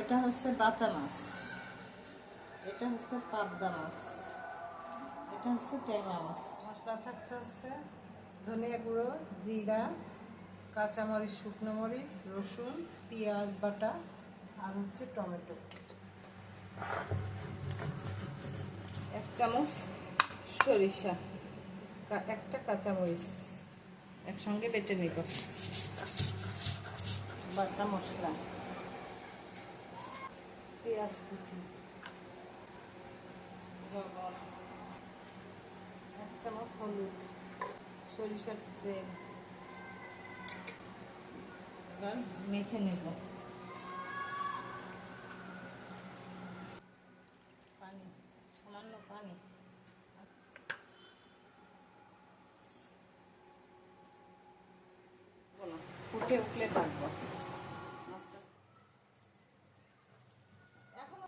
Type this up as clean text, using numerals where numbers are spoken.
এটা হচ্ছে বাটা মাছ, এটা হচ্ছে পাবদা মাছ, এটা হচ্ছে ট্যাংরা মাছ। মশলা থাকছে হচ্ছে ধনিয়া গুঁড়ো, জিরা, কাঁচামরিচ, শুকনো মরিচ, রসুন, পেঁয়াজ বাটা আর হচ্ছে টমেটো। 1 চামচ সরিষা, একটা কাঁচামরিচ একসঙ্গে বেটে নিব। বাটা মশলা, পেঁয়াজ কুচি, লবণ, 1 চামচ হলুদ, সরিষার তেল। এবার মেখে নেব। পানি, সামান্য পানি। ফুটে উঠলে রাখবো। এখন